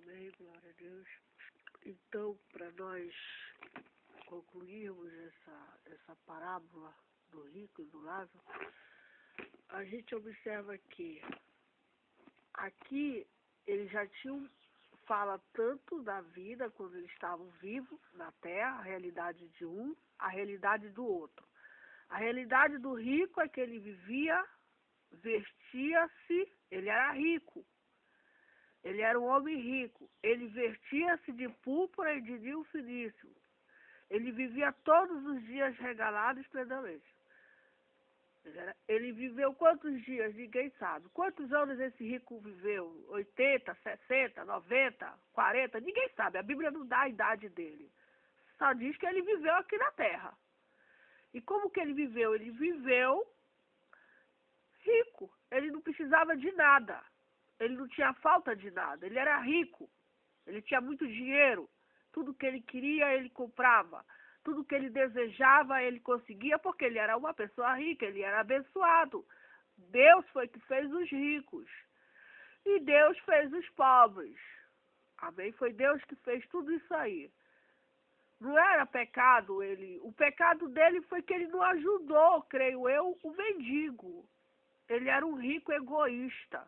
Amém, glória a Deus. Então, para nós concluirmos essa parábola do rico e do Lázaro, a gente observa que aqui eles já fala tanto da vida quando eles estavam vivos na terra, a realidade de um, a realidade do outro. A realidade do rico é que ele vivia, vestia-se, ele era rico. Ele era um homem rico. Ele vestia-se de púrpura e de linho finíssimo. Ele vivia todos os dias regalado e esplendoramente. Ele viveu quantos dias? Ninguém sabe. Quantos anos esse rico viveu? 80, 60, 90, 40? Ninguém sabe. A Bíblia não dá a idade dele. Só diz que ele viveu aqui na terra. E como que ele viveu? Ele viveu rico. Ele não precisava de nada. Ele não tinha falta de nada. Ele era rico. Ele tinha muito dinheiro. Tudo que ele queria, ele comprava. Tudo que ele desejava, ele conseguia, porque ele era uma pessoa rica, ele era abençoado. Deus foi que fez os ricos. E Deus fez os pobres. Amém? Foi Deus que fez tudo isso aí. Não era pecado ele. O pecado dele foi que ele não ajudou, creio eu, o mendigo. Ele era um rico egoísta.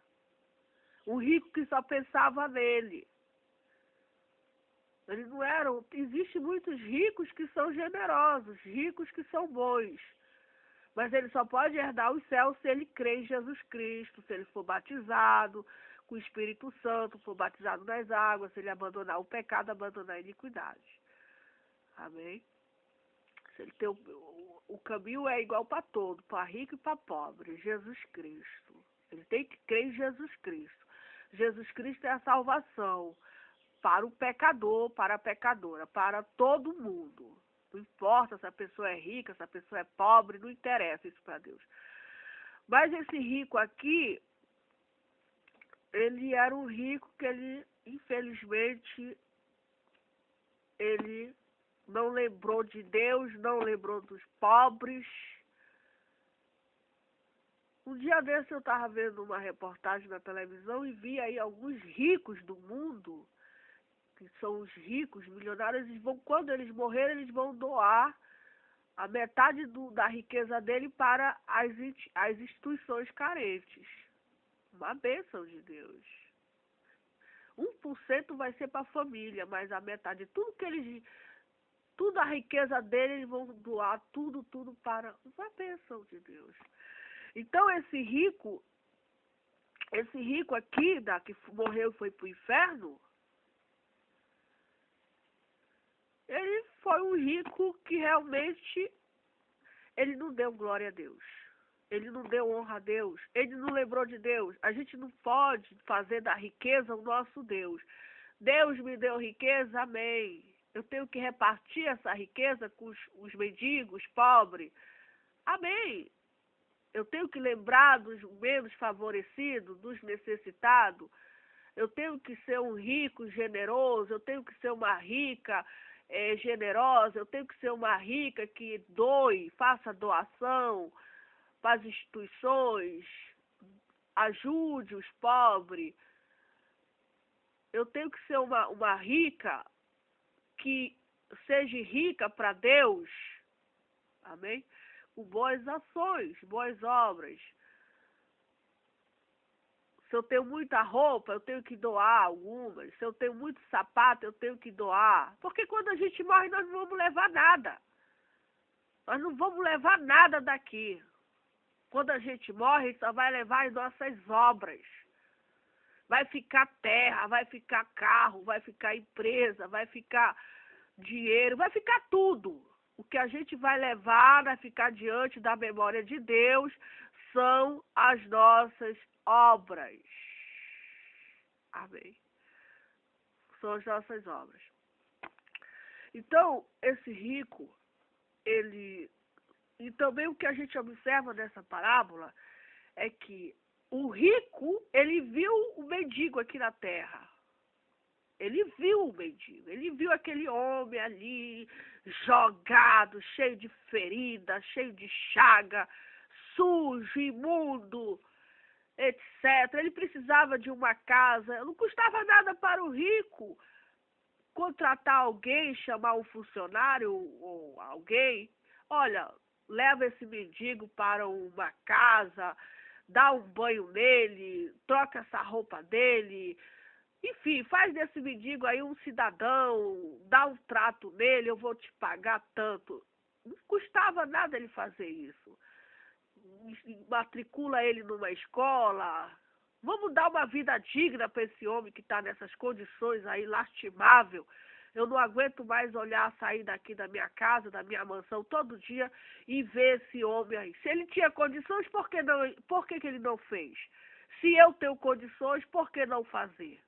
Um rico que só pensava nele. Eles não eram. Existem muitos ricos que são generosos, ricos que são bons. Mas ele só pode herdar os céus se ele crê em Jesus Cristo, se ele for batizado com o Espírito Santo, for batizado nas águas, se ele abandonar o pecado, abandonar a iniquidade. Amém? Se ele tem o caminho é igual para todo, para rico e para pobre, Jesus Cristo. Ele tem que crer em Jesus Cristo. Jesus Cristo é a salvação para o pecador, para a pecadora, para todo mundo. Não importa se a pessoa é rica, se a pessoa é pobre, não interessa isso para Deus. Mas esse rico aqui, ele era um rico que ele, infelizmente, ele não lembrou de Deus, não lembrou dos pobres. Um dia desse eu estava vendo uma reportagem na televisão e vi aí alguns ricos do mundo, que são os ricos, milionários, quando eles morrerem, eles vão doar a metade da riqueza dele para as instituições carentes. Uma bênção de Deus. 1% vai ser para a família, mas a metade, tudo a riqueza dele, eles vão doar tudo para uma bênção de Deus. Então esse rico aqui, que morreu e foi para o inferno, ele foi um rico que realmente ele não deu glória a Deus. Ele não deu honra a Deus. Ele não lembrou de Deus. A gente não pode fazer da riqueza o nosso Deus. Deus me deu riqueza, amém. Eu tenho que repartir essa riqueza com os mendigos, pobres. Amém. Eu tenho que lembrar dos menos favorecidos, dos necessitados. Eu tenho que ser um rico generoso. Eu tenho que ser uma rica generosa. Eu tenho que ser uma rica que doe, faça doação para as instituições, ajude os pobres. Eu tenho que ser uma rica que seja rica para Deus. Amém? Com boas ações, boas obras. Se eu tenho muita roupa, eu tenho que doar algumas. Se eu tenho muito sapato, eu tenho que doar. Porque quando a gente morre, nós não vamos levar nada. Nós não vamos levar nada daqui. Quando a gente morre, só vai levar as nossas obras. Vai ficar terra, vai ficar carro, vai ficar empresa, vai ficar dinheiro, vai ficar tudo. O que a gente vai levar, vai ficar diante da memória de Deus, são as nossas obras. Amém. São as nossas obras. Então, esse rico, e também o que a gente observa nessa parábola é que o rico, ele viu o mendigo aqui na terra. Ele viu o mendigo, ele viu aquele homem ali, jogado, cheio de ferida, cheio de chaga, sujo, imundo. etc. Ele precisava de uma casa. Não custava nada para o rico contratar alguém, chamar um funcionário ou alguém. Olha, leva esse mendigo para uma casa, dá um banho nele, troca essa roupa dele. Enfim, faz desse mendigo aí um cidadão, dá um trato nele, eu vou te pagar tanto. Não custava nada ele fazer isso. Matricula ele numa escola. Vamos dar uma vida digna para esse homem que está nessas condições aí, lastimável. Eu não aguento mais olhar, sair daqui da minha casa, da minha mansão, todo dia e ver esse homem aí. Se ele tinha condições, por que ele não fez? Se eu tenho condições, por que não fazer?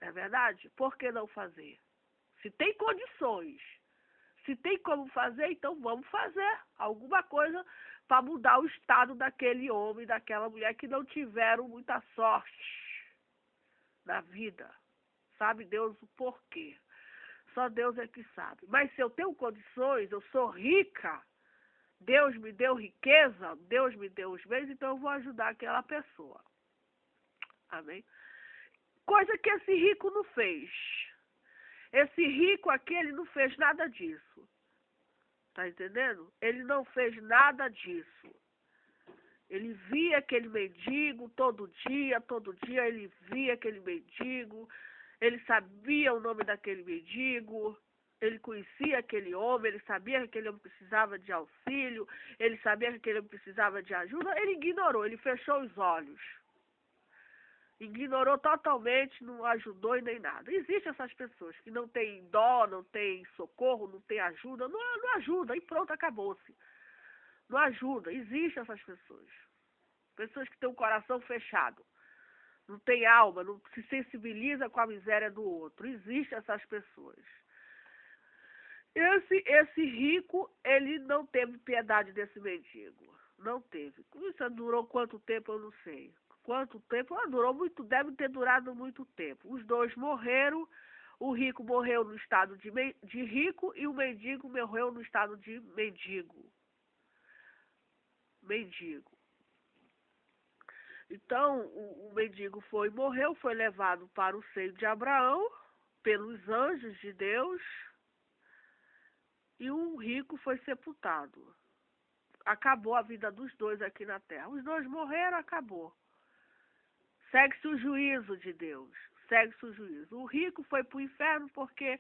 Não é verdade? Por que não fazer? Se tem condições, se tem como fazer, então vamos fazer alguma coisa para mudar o estado daquele homem, daquela mulher que não tiveram muita sorte na vida. Sabe Deus o porquê. Só Deus é que sabe. Mas se eu tenho condições, eu sou rica, Deus me deu riqueza, Deus me deu os bens, então eu vou ajudar aquela pessoa. Amém? Coisa que esse rico não fez. Esse rico aqui, ele não fez nada disso. Tá entendendo? Ele não fez nada disso. Ele via aquele mendigo todo dia ele via aquele mendigo, ele sabia o nome daquele mendigo, ele conhecia aquele homem, ele sabia que aquele homem precisava de auxílio, ele sabia que aquele homem precisava de ajuda, ele ignorou, ele fechou os olhos. Ignorou totalmente, não ajudou e nem nada. Existem essas pessoas que não têm dó, não têm socorro, não têm ajuda, não ajuda e pronto, acabou-se. Não ajuda, existem essas pessoas. Pessoas que têm o coração fechado, não tem alma, não se sensibiliza com a miséria do outro. Existem essas pessoas. Esse rico, ele não teve piedade desse mendigo. Não teve. Isso durou quanto tempo, eu não sei. Quanto tempo? Durou muito, deve ter durado muito tempo. Os dois morreram, o rico morreu no estado de rico e o mendigo morreu no estado de mendigo. Mendigo. Então, o mendigo morreu, foi levado para o seio de Abraão, pelos anjos de Deus, e o rico foi sepultado. Acabou a vida dos dois aqui na terra. Os dois morreram, acabou. Segue-se o juízo de Deus. Segue-se o juízo. O rico foi para o inferno porque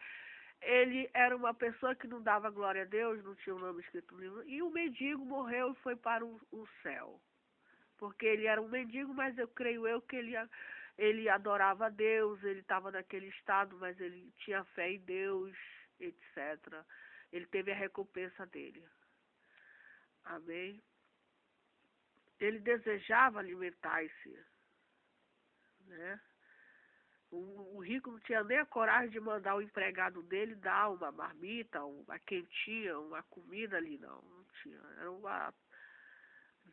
ele era uma pessoa que não dava glória a Deus, não tinha o nome escrito no livro. E o mendigo morreu e foi para o céu. Porque ele era um mendigo, mas eu creio que ele adorava a Deus, ele estava naquele estado, mas ele tinha fé em Deus, etc. Ele teve a recompensa dele. Amém? Ele desejava alimentar-se, né? O rico não tinha nem a coragem de mandar o empregado dele dar uma marmita, uma quentinha, uma comida ali, não tinha.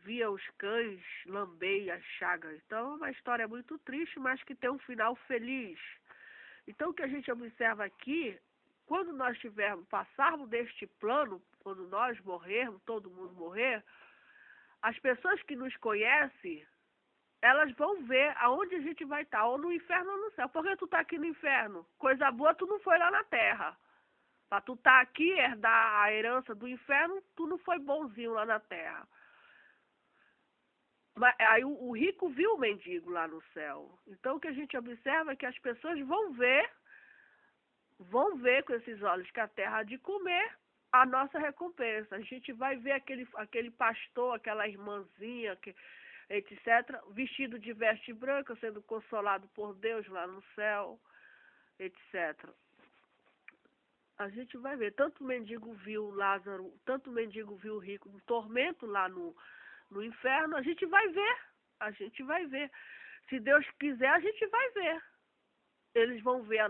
Via os cães lamber as chagas. Então é uma história muito triste, mas que tem um final feliz. Então o que a gente observa aqui, quando nós passarmos deste plano, quando nós morrermos, todo mundo morrer, as pessoas que nos conhecem, elas vão ver aonde a gente vai estar, ou no inferno ou no céu. Por que tu tá aqui no inferno? Coisa boa tu não foi lá na terra. Para tu estar aqui, herdar a herança do inferno, tu não foi bonzinho lá na terra. Mas aí o rico viu o mendigo lá no céu. Então o que a gente observa é que as pessoas vão ver com esses olhos que a terra há de comer a nossa recompensa. A gente vai ver aquele pastor, aquela irmãzinha, etc., vestido de veste branca, sendo consolado por Deus lá no céu, etc. A gente vai ver. Tanto o mendigo viu Lázaro, tanto o mendigo viu o rico no tormento lá no inferno, a gente vai ver. A gente vai ver. Se Deus quiser, a gente vai ver. Eles vão ver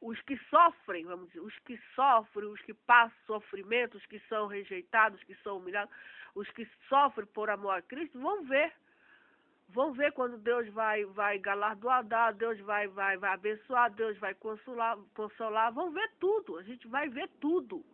os que sofrem, vamos dizer, os que sofrem, os que passam sofrimento, os que são rejeitados, os que são humilhados, os que sofrem por amor a Cristo, vão ver. Vão ver quando Deus vai galardoar, Deus vai abençoar, Deus vai consolar, vão ver tudo, a gente vai ver tudo.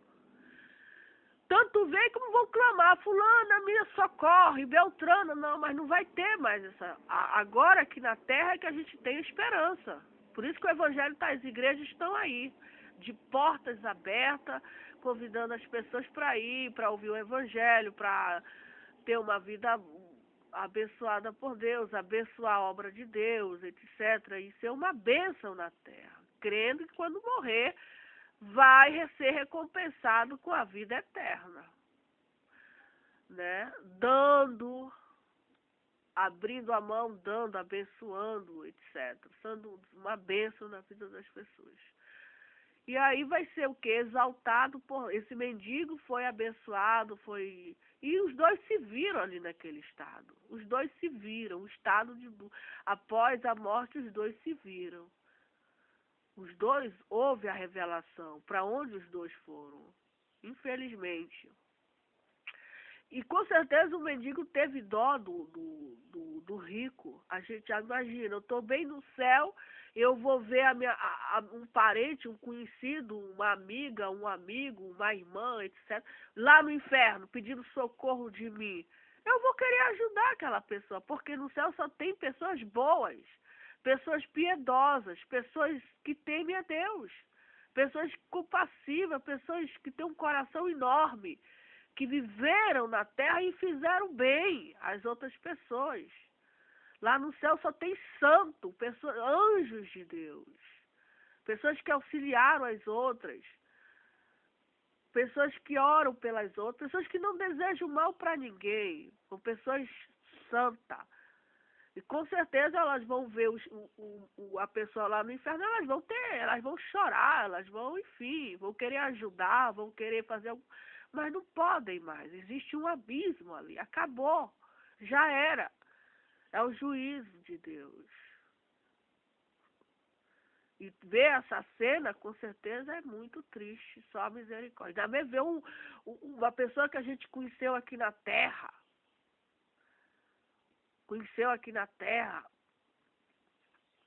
Tanto vem como vão clamar, fulana, minha socorre, Beltrana, não, mas não vai ter mais essa. Agora aqui na terra é que a gente tem esperança. Por isso que o evangelho está, as igrejas estão aí, de portas abertas, convidando as pessoas para ir, para ouvir o evangelho, para ter uma vida abençoada por Deus, abençoar a obra de Deus, etc. E ser uma bênção na terra, crendo que quando morrer vai ser recompensado com a vida eterna, né? Dando, abrindo a mão, dando, abençoando, etc. Sendo uma bênção na vida das pessoas. E aí vai ser o quê? Exaltado por... Esse mendigo foi abençoado, foi... E os dois se viram ali naquele estado. Os dois se viram. O estado de... Após a morte, os dois se viram. Os dois, houve a revelação. Para onde os dois foram? Infelizmente. E com certeza o mendigo teve dó do rico. A gente já imagina, eu estou bem no céu, eu vou ver um parente, um conhecido, uma amiga, um amigo, uma irmã, etc., lá no inferno, pedindo socorro de mim. Eu vou querer ajudar aquela pessoa, porque no céu só tem pessoas boas, pessoas piedosas, pessoas que temem a Deus, pessoas compassivas, pessoas que têm um coração enorme, que viveram na terra e fizeram bem às outras pessoas. Lá no céu só tem santo, pessoas, anjos de Deus, pessoas que auxiliaram as outras, pessoas que oram pelas outras, pessoas que não desejam mal para ninguém, são pessoas santas. E com certeza elas vão ver a pessoa lá no inferno, elas vão chorar, elas vão, enfim, vão querer ajudar, vão querer fazer algo, mas não podem mais. Existe um abismo ali, acabou, já era. É o juízo de Deus. E ver essa cena, com certeza, é muito triste, só a misericórdia. Ainda bem ver uma pessoa que a gente conheceu aqui na terra,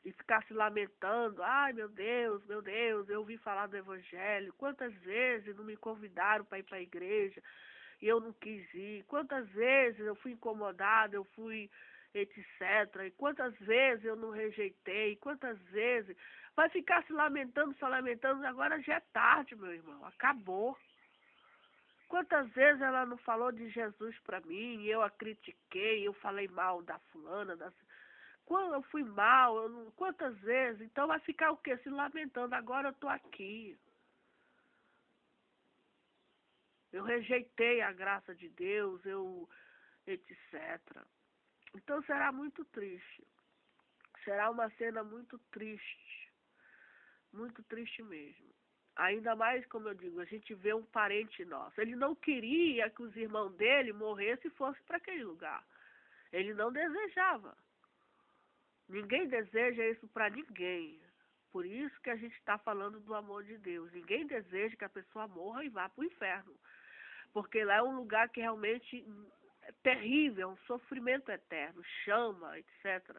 e ficar se lamentando, ai meu Deus, eu ouvi falar do Evangelho, quantas vezes não me convidaram para ir para a igreja e eu não quis ir, quantas vezes eu fui incomodada, eu fui etc, e quantas vezes eu não rejeitei, quantas vezes, vai ficar se lamentando, agora já é tarde, meu irmão, acabou. Quantas vezes ela não falou de Jesus para mim, e eu a critiquei, eu falei mal da fulana, quando eu fui mal, quantas vezes? Então vai ficar o quê? Se lamentando. Agora eu estou aqui. Eu rejeitei a graça de Deus, etc. Então será muito triste. Será uma cena muito triste mesmo. Ainda mais, como eu digo, a gente vê um parente nosso. Ele não queria que os irmãos dele morressem e fossem para aquele lugar. Ele não desejava. Ninguém deseja isso para ninguém. Por isso que a gente está falando do amor de Deus. Ninguém deseja que a pessoa morra e vá para o inferno. Porque lá é um lugar que realmente é terrível, é um sofrimento eterno, chama, etc.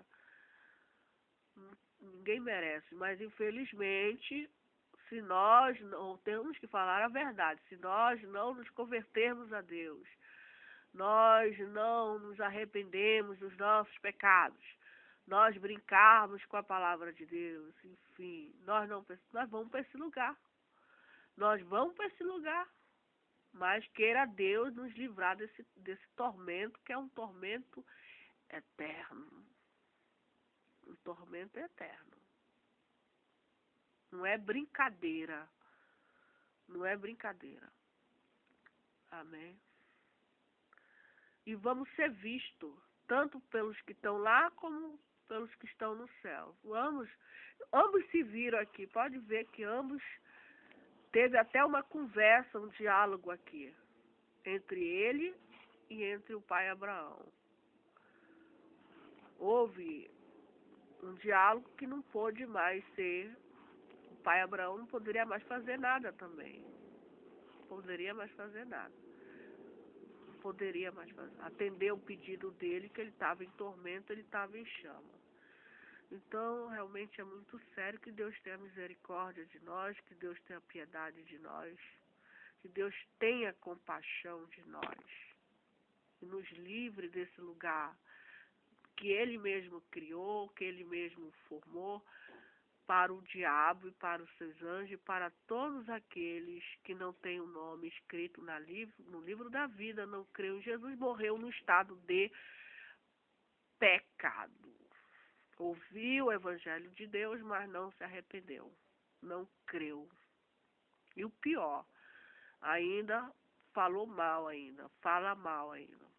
Ninguém merece. Mas, infelizmente, se nós não temos que falar a verdade, se nós não nos convertermos a Deus, nós não nos arrependemos dos nossos pecados, nós brincarmos com a palavra de Deus, enfim, nós vamos para esse lugar. Nós vamos para esse lugar. Mas queira Deus nos livrar desse tormento, que é um tormento eterno. Um tormento eterno. Não é brincadeira. Não é brincadeira. Amém? E vamos ser vistos, tanto pelos que estão lá, como pelos que estão no céu. Ambos se viram aqui. Pode ver que ambos teve até uma conversa, um diálogo aqui, entre ele e entre o pai Abraão. Houve um diálogo que não pôde mais ser, o pai Abraão não poderia mais fazer nada também. Não poderia mais fazer nada. Não poderia mais fazer. Atender o pedido dele, que ele estava em tormento, ele estava em chama. Então, realmente é muito sério. Que Deus tenha misericórdia de nós, que Deus tenha piedade de nós, Que Deus tenha compaixão de nós e nos livre desse lugar que Ele mesmo criou, que Ele mesmo formou para o diabo e para os seus anjos e para todos aqueles que não têm o nome escrito no livro da vida, não creem. Jesus morreu no estado de pecado. Ouviu o evangelho de Deus, mas não se arrependeu, não creu. E o pior, ainda falou mal ainda, fala mal ainda.